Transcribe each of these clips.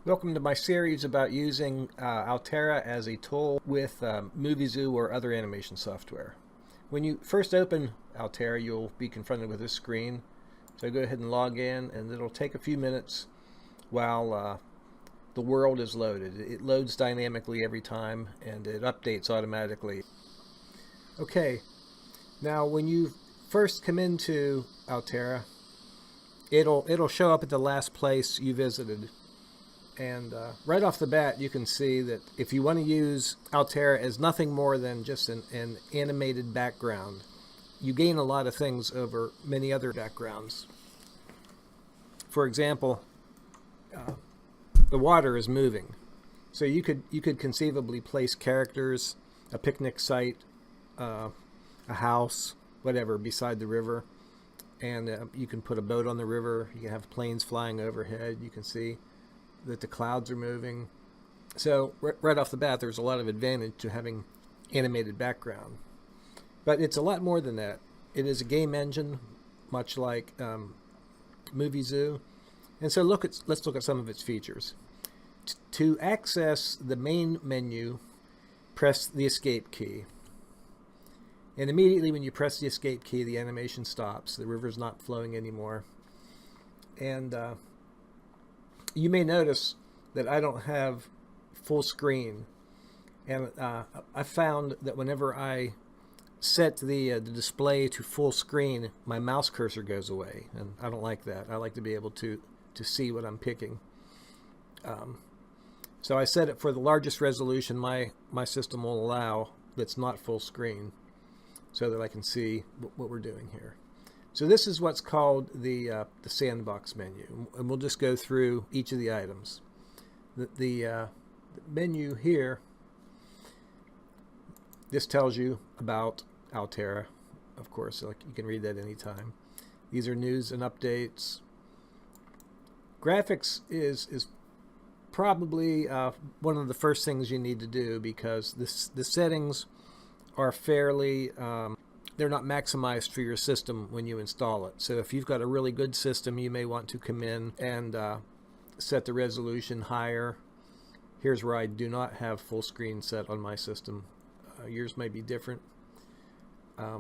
Welcome to my series about using Altaira as a tool with Muvizu or other animation software. When you first open Altaira, you'll be confronted with this screen. So go ahead and log in, and it'll take a few minutes while the world is loaded. It loads dynamically every time, and it updates automatically. Okay, now when you first come into Altaira, it'll show up at the last place you visited. And right off the bat, you can see that if you want to use Altaira as nothing more than just an animated background, you gain a lot of things over many other backgrounds. For example, the water is moving. So you could conceivably place characters, a picnic site, a house, whatever, beside the river. And you can put a boat on the river. You can have planes flying overhead. You can see that the clouds are moving. So right off the bat, there's a lot of advantage to having animated background. But it's a lot more than that. It is a game engine, much like Muvizu. And so let's look at some of its features. To access the main menu, press the escape key. And immediately when you press the escape key, the animation stops. The river's not flowing anymore. And you may notice that I don't have full screen, and I found that whenever I set the display to full screen, my mouse cursor goes away, and I don't like that. I like to be able to see what I'm picking. So I set it for the largest resolution my system will allow that's not full screen, so that I can see what we're doing here. So this is what's called the Sandbox menu, and we'll just go through each of the items. The menu here, this tells you about Outerra, of course, like you can read that anytime. These are news and updates. Graphics is probably one of the first things you need to do, because the settings are fairly they're not maximized for your system when you install it. So if you've got a really good system, you may want to come in and set the resolution higher. Here's where I do not have full screen set on my system. Yours may be different. I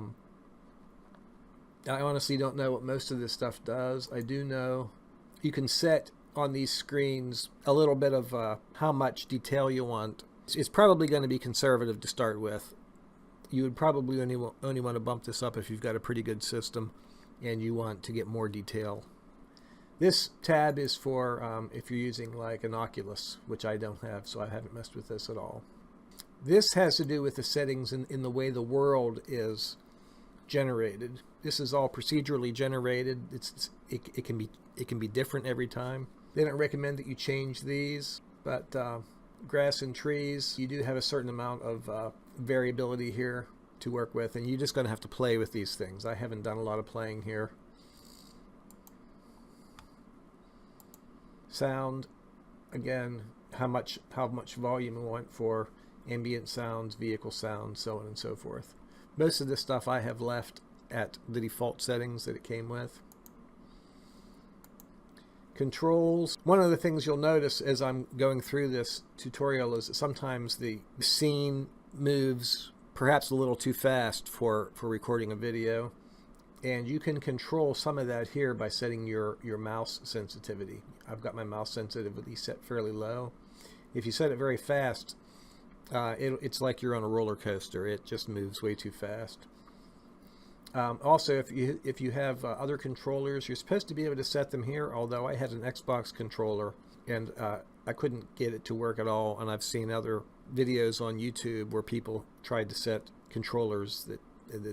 honestly don't know what most of this stuff does. I do know you can set on these screens a little bit of how much detail you want. It's probably going to be conservative to start with. You would probably only want to bump this up if you've got a pretty good system and you want to get more detail. This tab is for if you're using like an Oculus, which I don't have, so I haven't messed with this at all. This has to do with the settings in the way the world is generated. This is all procedurally generated. It can be different every time. They don't recommend that you change these, but grass and trees, you do have a certain amount of variability here to work with, and you're just going to have to play with these things. I haven't done a lot of playing here. Sound, again, how much volume you want for ambient sounds, vehicle sounds, so on and so forth. Most of this stuff I have left at the default settings that it came with. Controls. One of the things you'll notice as I'm going through this tutorial is that sometimes the scene moves perhaps a little too fast for recording a video, and you can control some of that here by setting your mouse sensitivity. I've got my mouse sensitivity set fairly low. If you set it very fast, it's like you're on a roller coaster. It just moves way too fast. Also, if you have other controllers, you're supposed to be able to set them here, although I had an Xbox controller and I couldn't get it to work at all, and I've seen other videos on YouTube where people tried to set controllers that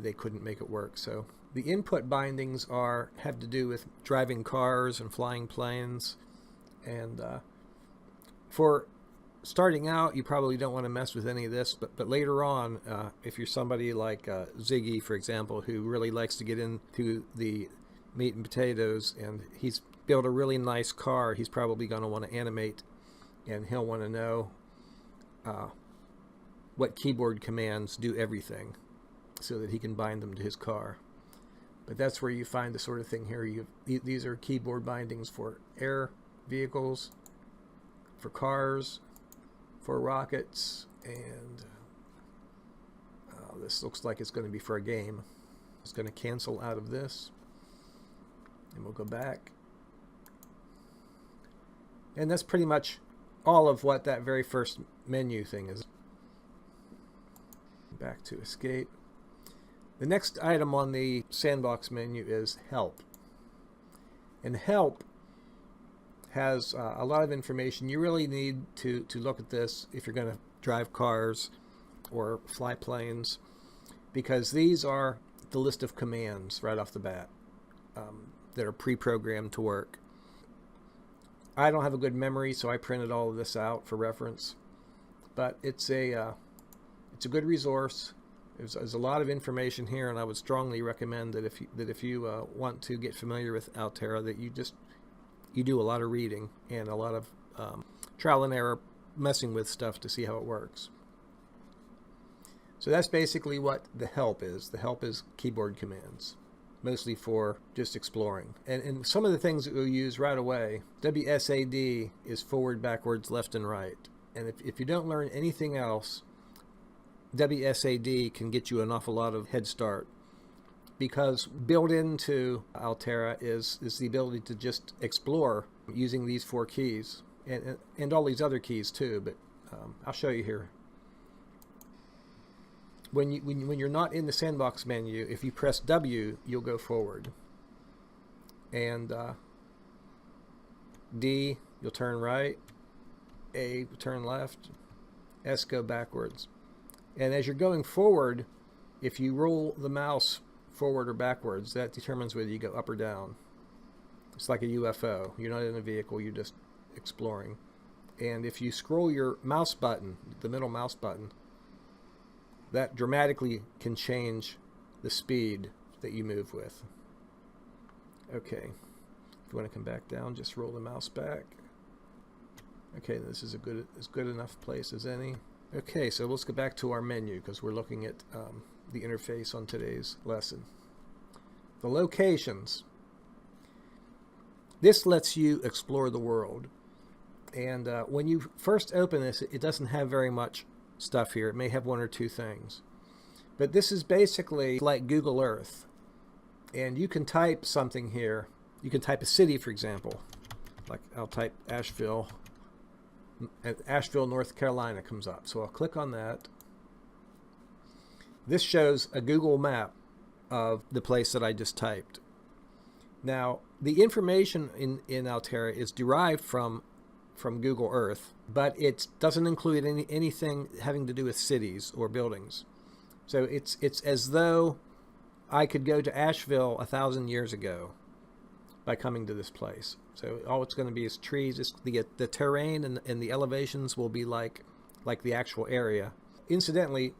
they couldn't make it work. So the input bindings have to do with driving cars and flying planes, and for starting out, you probably don't want to mess with any of this, but later on, if you're somebody like Ziggy, for example, who really likes to get into the meat and potatoes, and he's built a really nice car, he's probably going to want to animate, and he'll want to know what keyboard commands do everything, so that he can bind them to his car. But that's where you find the sort of thing here. These are keyboard bindings for air vehicles, for cars, for rockets, and this looks like it's going to be for a game. It's going to cancel out of this, and we'll go back. And that's pretty much all of what that very first menu thing is. Back to escape. The next item on the Sandbox menu is help. And help has a lot of information. You really need to look at this if you're going to drive cars or fly planes, because these are the list of commands right off the bat that are pre-programmed to work. I don't have a good memory, so I printed all of this out for reference, but it's a good resource. There's a lot of information here, and I would strongly recommend that if you want to get familiar with Outerra, that you do a lot of reading and a lot of trial and error, messing with stuff to see how it works. So that's basically what the help is. The help is keyboard commands, mostly for just exploring. And some of the things that we'll use right away, WSAD is forward, backwards, left, and right. And if you don't learn anything else, WSAD can get you an awful lot of head start, because built into Altaira is the ability to just explore using these 4 keys and all these other keys too, but I'll show you here. When you're not in the Sandbox menu, if you press W, you'll go forward, and D, you'll turn right, A, turn left, S, go backwards. And as you're going forward, if you roll the mouse forward or backwards, that determines whether you go up or down. It's like a UFO. You're not in a vehicle, you're just exploring. And if you scroll your mouse button, the middle mouse button, that dramatically can change the speed that you move with. Okay, if you want to come back down, just roll the mouse back. Okay, this is as good enough place as any. Okay, so let's go back to our menu, because we're looking at the interface on today's lesson. The locations. This lets you explore the world. And when you first open this, it doesn't have very much stuff here. It may have 1 or 2 things. But this is basically like Google Earth. And you can type something here. You can type a city, for example. Like I'll type Asheville. And Asheville, North Carolina comes up. So I'll click on that. This shows a Google map of the place that I just typed. Now, the information in Outerra is derived from Google Earth, but it doesn't include anything having to do with cities or buildings. So it's as though I could go to Asheville 1,000 years ago by coming to this place. So all it's going to be is trees. It's the terrain and the elevations will be like the actual area. Incidentally,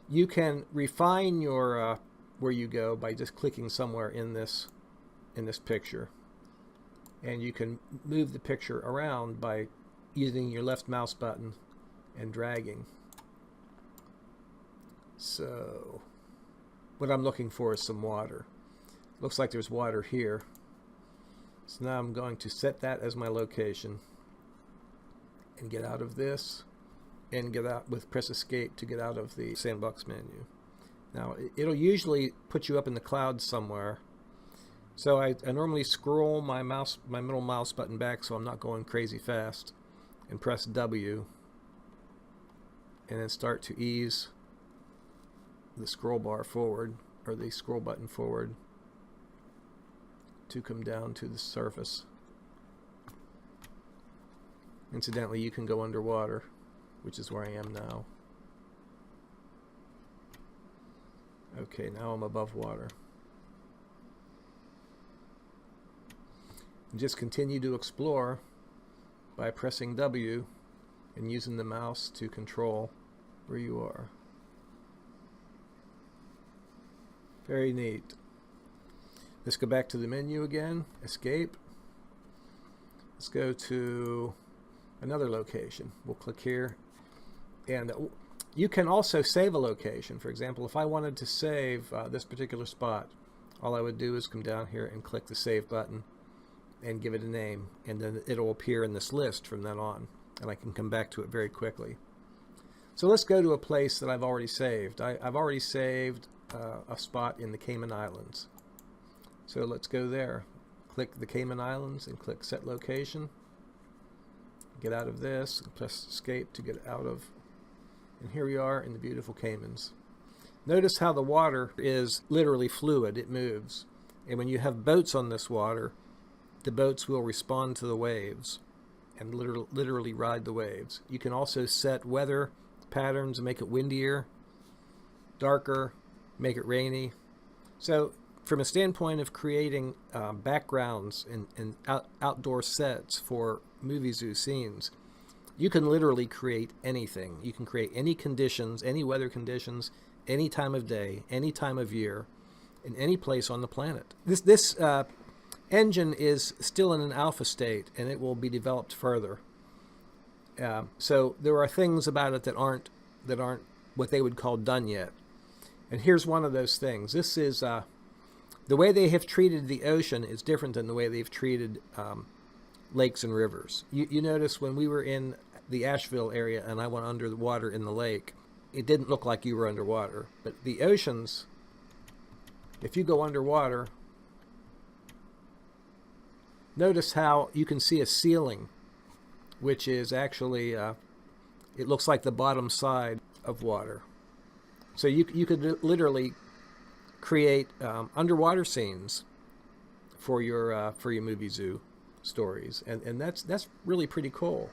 you can refine your where you go by just clicking somewhere in this picture, and you can move the picture around by using your left mouse button and dragging. So what I'm looking for is some water. Looks like there's water here. So now I'm going to set that as my location and get out of this and get out with press escape to get out of the Sandbox menu. Now it'll usually put you up in the clouds somewhere. So I normally scroll my middle mouse button back so I'm not going crazy fast, and press W, and then start to ease the scroll bar forward, or the scroll button forward, to come down to the surface. Incidentally, you can go underwater, which is where I am now. Okay, now I'm above water. And just continue to explore by pressing W and using the mouse to control where you are. Very neat. Let's go back to the menu again, escape. Let's go to another location. We'll click here, and you can also save a location. For example, if I wanted to save this particular spot, all I would do is come down here and click the save button and give it a name, and then it'll appear in this list from then on. and I can come back to it very quickly. So let's go to a place that I've already saved. I've already saved a spot in the Cayman Islands. So let's go there. Click the Cayman Islands and click Set Location. Get out of this and press Escape to get out of. And here we are in the beautiful Caymans. Notice how the water is literally fluid. It moves. And when you have boats on this water, the boats will respond to the waves and literally ride the waves. You can also set weather patterns and make it windier, darker, make it rainy. So from a standpoint of creating backgrounds and outdoor sets for Muvizu scenes, you can literally create anything. You can create any conditions, any weather conditions, any time of day, any time of year, in any place on the planet. This engine is still in an alpha state, and it will be developed further. So there are things about it that aren't what they would call done yet. And here's one of those things. This is the way they have treated the ocean is different than the way they've treated lakes and rivers. You notice when we were in the Asheville area and I went under the water in the lake, it didn't look like you were underwater. But the oceans, if you go underwater, notice how you can see a ceiling, which is actually, it looks like the bottom side of water. So you could literally create underwater scenes for your Muvizu stories, and that's really pretty cool.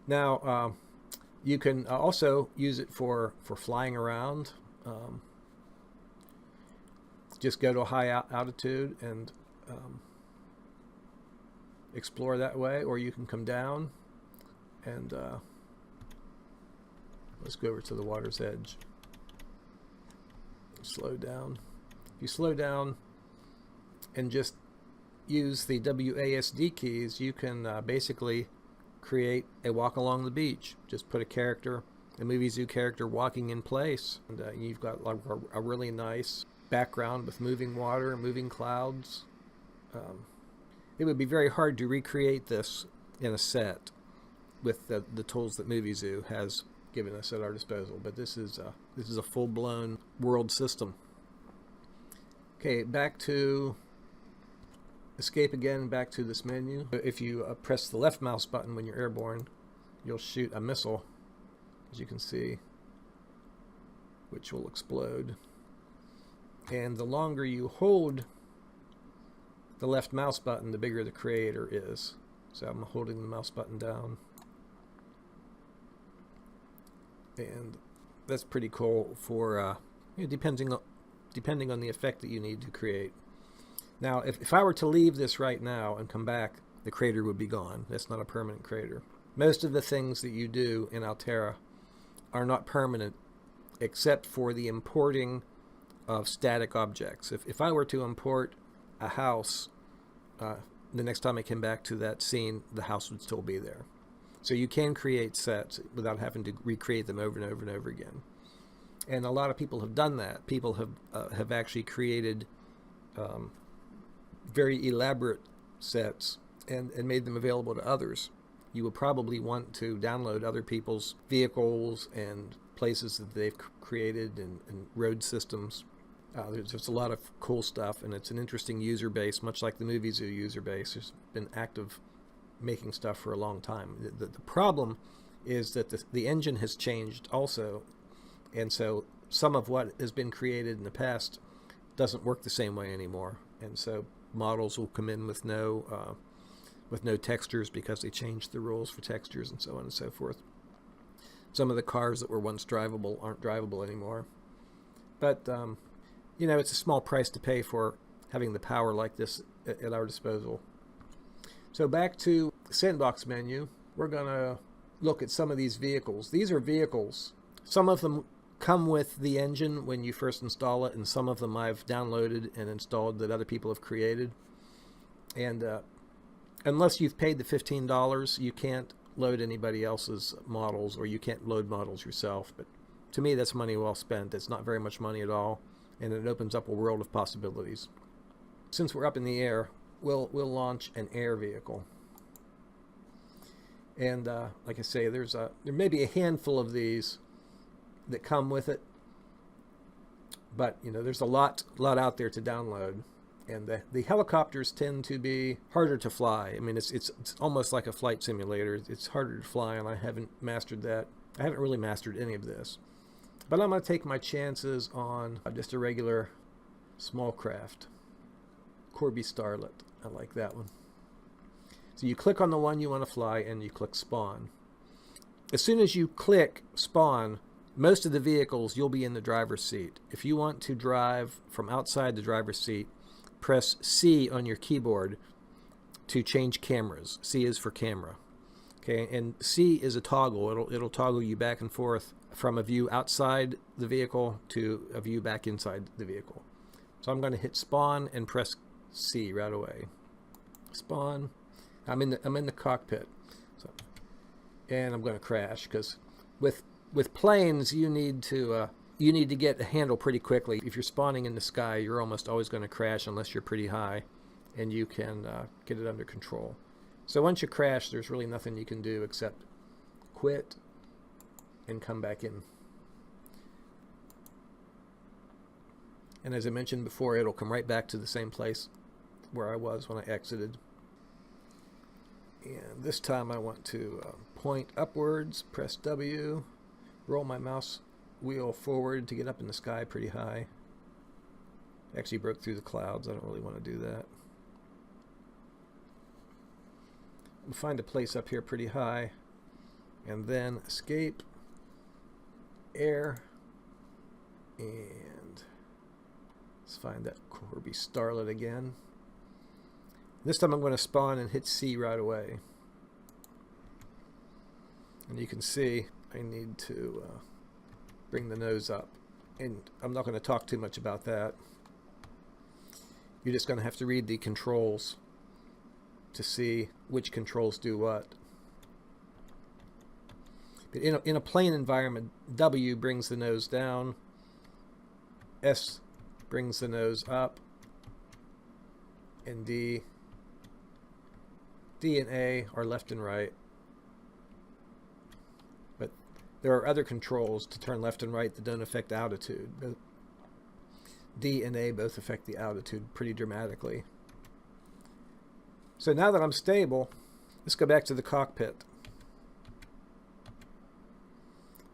Now you can also use it for flying around. Just go to a high altitude and explore that way, or you can come down and let's go over to the water's edge. Slow down. If you slow down and just use the WASD keys, you can basically create a walk along the beach. Just put a character, a Muvizu character walking in place, and you've got like a really nice background with moving water, moving clouds. It would be very hard to recreate this in a set with the tools that Muvizu has given us at our disposal, but this is a full-blown world system. Okay, back to escape again, back to this menu. If you press the left mouse button when you're airborne, you'll shoot a missile, as you can see, which will explode. And the longer you hold the left mouse button, the bigger the creator is. So I'm holding the mouse button down. And that's pretty cool for depending on the effect that you need to create. Now, if I were to leave this right now and come back, the crater would be gone. That's not a permanent crater. Most of the things that you do in Outerra are not permanent, except for the importing of static objects. If I were to import a house, the next time I came back to that scene, the house would still be there. So you can create sets without having to recreate them over and over and over again. And a lot of people have done that. People have actually created very elaborate sets and made them available to others. You will probably want to download other people's vehicles and places that they've created and road systems. There's a lot of cool stuff, and it's an interesting user base, much like the Muvizu user base. There's been active making stuff for a long time. The problem is that the engine has changed also, and so some of what has been created in the past doesn't work the same way anymore, and so models will come in with no textures because they changed the rules for textures and so on and so forth. Some of the cars that were once drivable aren't drivable anymore, but it's a small price to pay for having the power like this at our disposal. So back to the Sandbox menu, we're going to look at some of these vehicles. These are vehicles. Some of them come with the engine when you first install it, and some of them I've downloaded and installed that other people have created. And unless you've paid the $15, you can't load anybody else's models, or you can't load models yourself. But to me, that's money well spent. It's not very much money at all. and it opens up a world of possibilities. Since we're up in the air, we'll launch an air vehicle. And like I say, there may be a handful of these that come with it, but there's a lot out there to download. And the helicopters tend to be harder to fly. I mean, it's almost like a flight simulator. It's harder to fly, and I haven't mastered that. I haven't really mastered any of this. But I'm going to take my chances on just a regular small craft. Corby Starlet. I like that one. So you click on the one you want to fly, and you click spawn. As soon as you click spawn, most of the vehicles, you'll be in the driver's seat. If you want to drive from outside the driver's seat, press C on your keyboard to change cameras. C is for camera. Okay, and C is a toggle. It'll toggle you back and forth from a view outside the vehicle to a view back inside the vehicle. So I'm going to hit spawn and press C right away. Spawn. I'm in the cockpit. So, and I'm going to crash because with planes you need to get a handle pretty quickly. If you're spawning in the sky, you're almost always going to crash unless you're pretty high, and you can get it under control. So once you crash, there's really nothing you can do except quit and come back in. And as I mentioned before, it'll come right back to the same place where I was when I exited. And this time I want to point upwards, press W, roll my mouse wheel forward to get up in the sky pretty high. Actually broke through the clouds. I don't really want to do that. We'll find a place up here pretty high, and then escape, air, and let's find that Corby Starlet again. This time I'm going to spawn and hit C right away. And you can see I need to bring the nose up. And I'm not going to talk too much about that. You're just going to have to read the controls to see which controls do what. But in a plane environment, W brings the nose down, S brings the nose up, and D and A are left and right. But there are other controls to turn left and right that don't affect altitude. But D and A both affect the altitude pretty dramatically. So now that I'm stable, let's go back to the cockpit.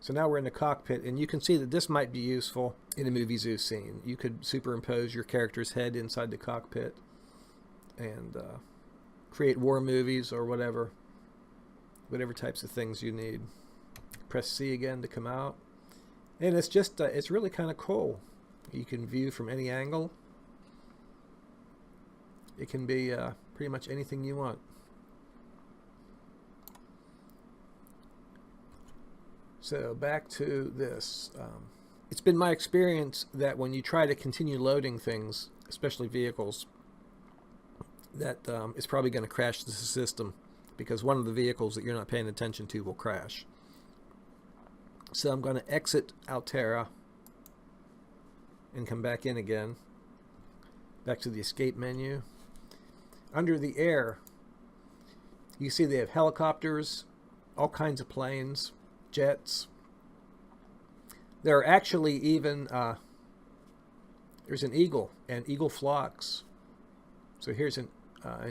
So now we're in the cockpit, and you can see that this might be useful in a Muvizu scene. You could superimpose your character's head inside the cockpit and create war movies or whatever types of things you need. Press C again to come out, and it's just it's really kind of cool. You can view from any angle. It can be pretty much anything you want. So back to this. It's been my experience that when you try to continue loading things, especially vehicles, that it's probably going to crash the system because one of the vehicles that you're not paying attention to will crash. So I'm going to exit Outerra and come back in again. Back to the escape menu. Under the air, you see they have helicopters, all kinds of planes, jets. There are actually even there's an eagle and eagle flocks. So here's an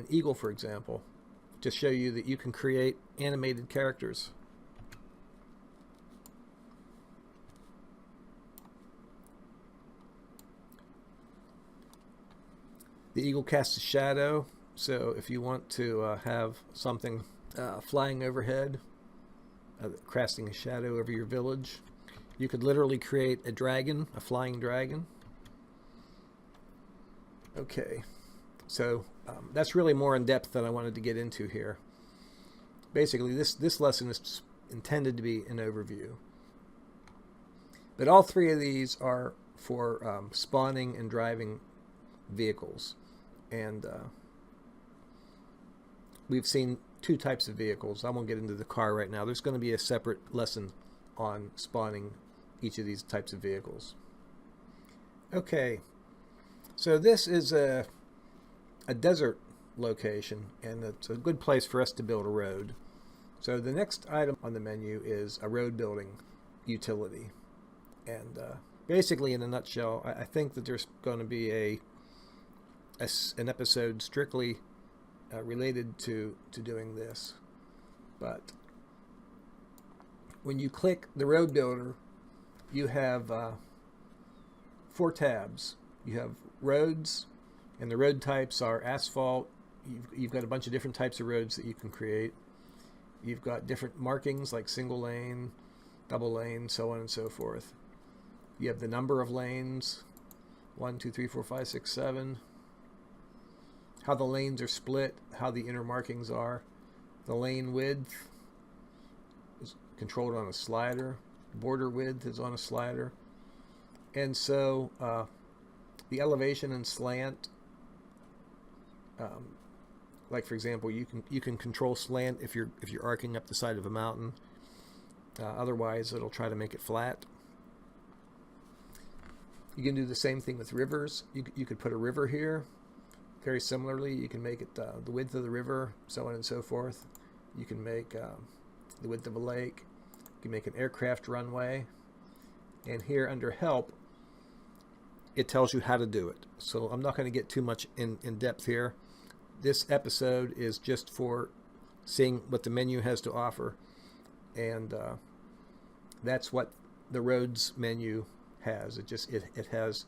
eagle, for example, to show you that you can create animated characters. The eagle casts a shadow, so if you want to have something flying overhead, casting a shadow over your village, you could literally create a dragon, a flying dragon. Okay, so that's really more in depth than I wanted to get into here. Basically, this lesson is intended to be an overview. But all three of these are for spawning and driving vehicles. And we've seen two types of vehicles. I won't get into the car right now. There's going to be a separate lesson on spawning each of these types of vehicles. Okay, so this is a desert location, and it's a good place for us to build a road. So the next item on the menu is a road building utility. And basically, in a nutshell, I think that there's going to be an episode strictly related to doing this. But when you click the road builder, you have 4 tabs. You have roads, and the road types are asphalt. You've got a bunch of different types of roads that you can create. You've got different markings like single lane, double lane, so on and so forth. You have the number of lanes, 1, 2, 3, 4, 5, 6, 7. How the lanes are split, how the inner markings are. The lane width is controlled on a slider. Border width is on a slider. And so the elevation and slant, like for example, you can control slant if you're arcing up the side of a mountain. Otherwise, it'll try to make it flat. You can do the same thing with rivers. You could put a river here. Very similarly, you can make it the width of the river, so on and so forth. You can make the width of a lake. You can make an aircraft runway. And here under help, it tells you how to do it. So I'm not going to get too much in depth here. This episode is just for seeing what the menu has to offer. And that's what the roads menu has. It has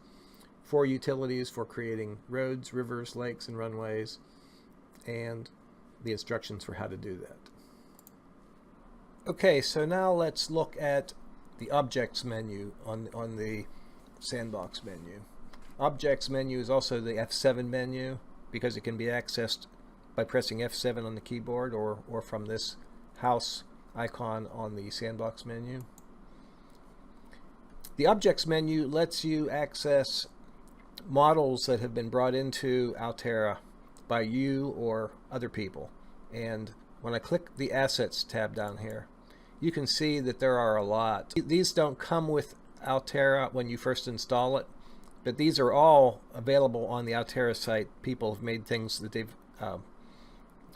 4 utilities for creating roads, rivers, lakes, and runways, and the instructions for how to do that. Okay, so now let's look at the objects menu on the Sandbox menu. Objects menu is also the F7 menu because it can be accessed by pressing F7 on the keyboard or from this house icon on the Sandbox menu. The objects menu lets you access models that have been brought into Outerra by you or other people. And when I click the Assets tab down here, you can see that there are a lot. These don't come with Outerra when you first install it, but these are all available on the Outerra site. People have made things that they've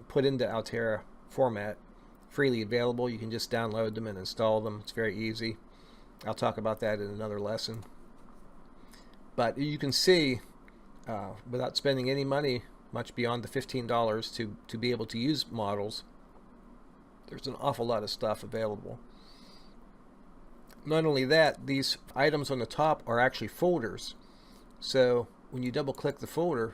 put into Outerra format freely available. You can just download them and install them. It's very easy. I'll talk about that in another lesson. But you can see, without spending any money, much beyond the $15 to be able to use models, there's an awful lot of stuff available. Not only that, these items on the top are actually folders. So when you double click the folder,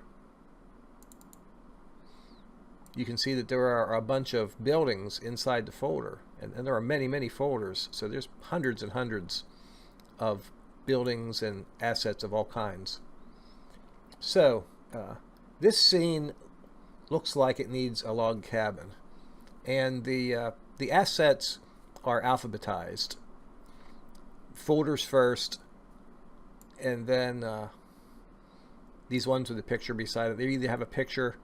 you can see that there are a bunch of buildings inside the folder. And there are many, many folders. So there's hundreds and hundreds of buildings and assets of all kinds. So this scene looks like it needs a log cabin. And the assets are alphabetized. Folders first, and then these ones with a picture beside it. They either have a picture,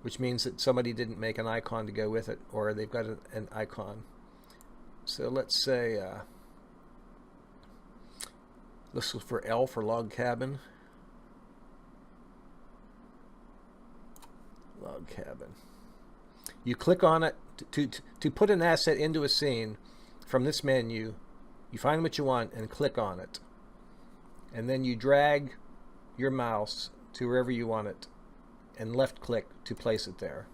which means that somebody didn't make an icon to go with it, or they've got an icon. So let's say, let's look for L for log cabin. Log cabin. You click on it to put an asset into a scene from this menu. You find what you want and click on it. And then you drag your mouse to wherever you want it and left click to place it there.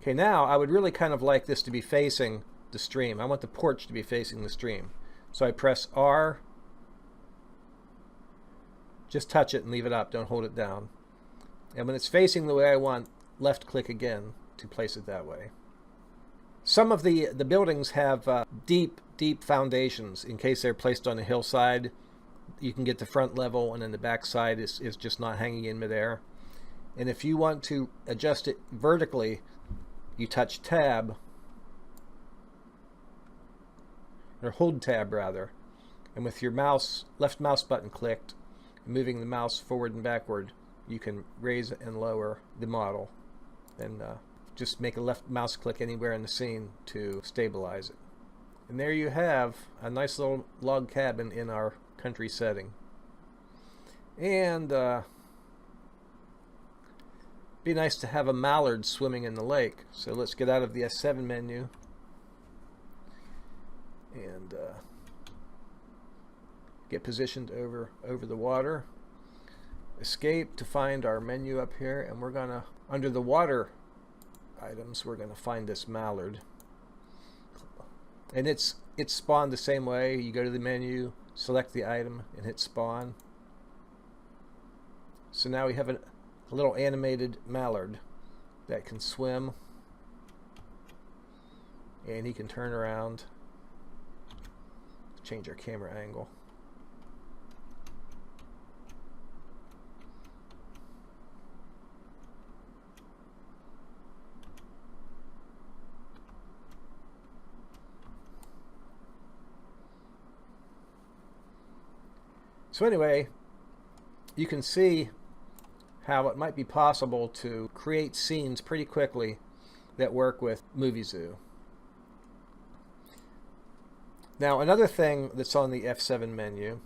Okay, now I would really kind of like this to be facing the stream. I want the porch to be facing the stream. So I press R, just touch it and leave it up, don't hold it down. And when it's facing the way I want, left click again to place it that way. Some of the buildings have deep foundations in case they're placed on a hillside. You can get the front level, and then the back side is just not hanging in midair. And if you want to adjust it vertically, you touch tab, or hold tab rather, and with your mouse, left mouse button clicked, moving the mouse forward and backward, you can raise and lower the model, and just make a left mouse click anywhere in the scene to stabilize it. And there you have a nice little log cabin in our country setting. And be nice to have a mallard swimming in the lake. So let's get out of the S7 menu and get positioned over the water. Escape to find our menu up here, and we're gonna, under the water items, we're gonna find this mallard. And it's spawned the same way. You go to the menu, select the item, and hit spawn. So now we have a little animated mallard that can swim, and he can turn around. Change our camera angle. So anyway, you can see how it might be possible to create scenes pretty quickly that work with Muvizu. Now, another thing that's on the F7 menu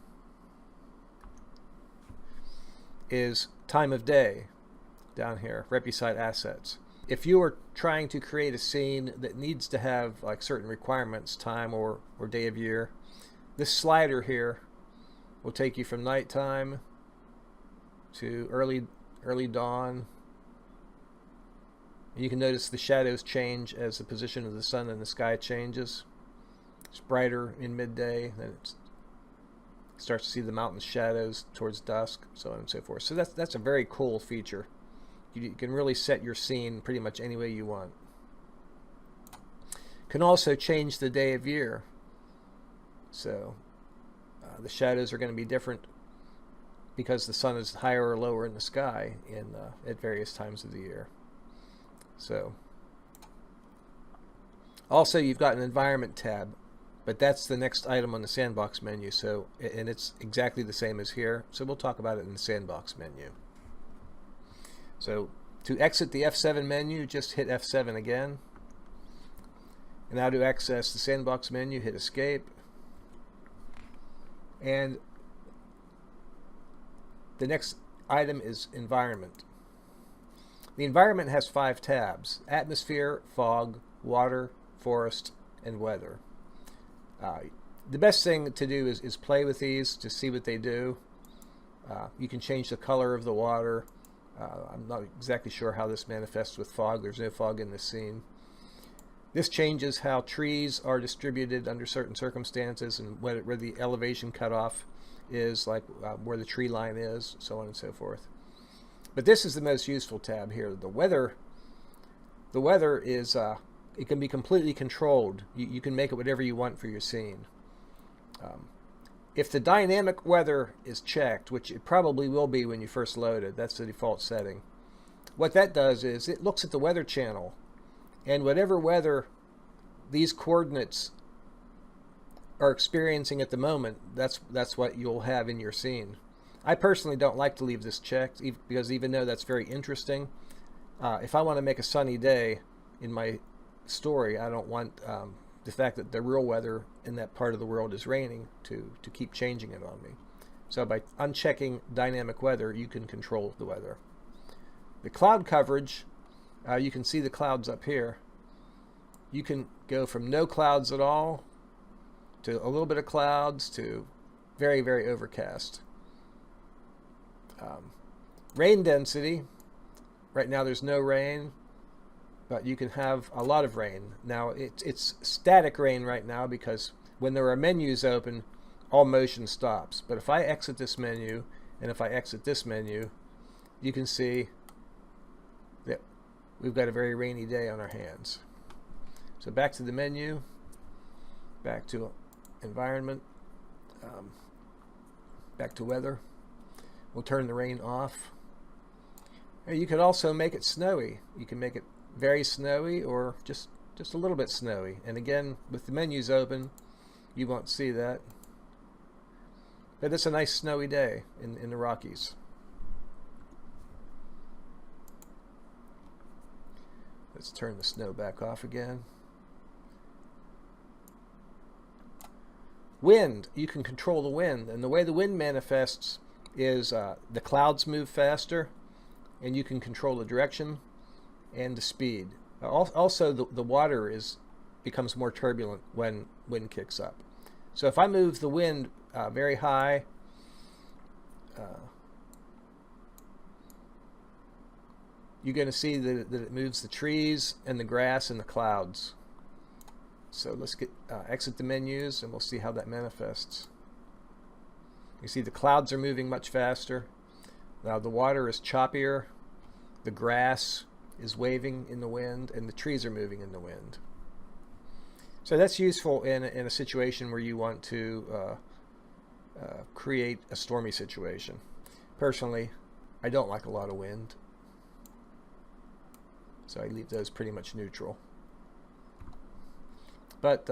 is time of day down here, right beside assets. If you are trying to create a scene that needs to have like certain requirements, time or day of year, this slider here will take you from nighttime to early dawn. You can notice the shadows change as the position of the sun in the sky changes. It's brighter in midday, then it starts to see the mountain shadows towards dusk, so on and so forth. So that's a very cool feature. You can really set your scene pretty much any way you want. Can also change the day of year. So the shadows are going to be different because the sun is higher or lower in the sky at various times of the year. So also you've got an environment tab, but that's the next item on the Sandbox menu. So, and it's exactly the same as here. So we'll talk about it in the Sandbox menu. So to exit the F7 menu, just hit F7 again. And now to access the Sandbox menu, hit Escape. And the next item is Environment. The environment has 5 tabs: Atmosphere, Fog, Water, Forest, and Weather. The best thing to do is play with these to see what they do. You can change the color of the water. I'm not exactly sure how this manifests with fog. There's no fog in this scene. This changes how trees are distributed under certain circumstances and where the elevation cutoff is, like where the tree line is, so on and so forth. But this is the most useful tab here. The weather is it can be completely controlled. You can make it whatever you want for your scene. If the dynamic weather is checked, which it probably will be when you first load it, that's the default setting. What that does is it looks at the weather channel, and whatever weather these coordinates are experiencing at the moment, that's what you'll have in your scene. I personally don't like to leave this checked, because even though that's very interesting, if I want to make a sunny day in my story, I don't want the fact that the real weather in that part of the world is raining to keep changing it on me. So by unchecking dynamic weather, you can control the weather. The cloud coverage, you can see the clouds up here. You can go from no clouds at all to a little bit of clouds to very, very overcast. Rain density, right now there's no rain, but you can have a lot of rain. Now it's static rain right now because when there are menus open, all motion stops. But if I exit this menu and if I exit this menu, you can see that we've got a very rainy day on our hands. So back to the menu, back to environment, back to weather. We'll turn the rain off. And you could also make it snowy. You can make it very snowy or just a little bit snowy. And again, with the menus open, you won't see that. But it's a nice snowy day in the Rockies. Let's turn the snow back off again. Wind, you can control the wind, and the way the wind manifests is the clouds move faster, and you can control the direction and the speed. Also, the water becomes more turbulent when wind kicks up. So if I move the wind very high, you're going to see that it moves the trees and the grass and the clouds. So let's exit the menus, and we'll see how that manifests. You see the clouds are moving much faster. Now the water is choppier. The grass is waving in the wind, and the trees are moving in the wind. So that's useful in a situation where you want to create a stormy situation. Personally, I don't like a lot of wind, so I leave those pretty much neutral. But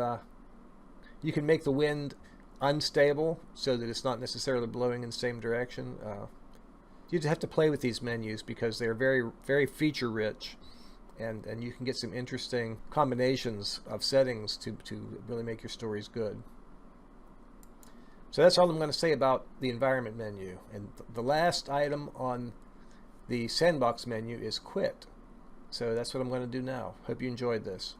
you can make the wind unstable so that it's not necessarily blowing in the same direction. You have to play with these menus because they're very, very feature rich, and you can get some interesting combinations of settings to really make your stories good. So that's all I'm going to say about the environment menu. And the last item on the Sandbox menu is quit. So that's what I'm going to do now. Hope you enjoyed this.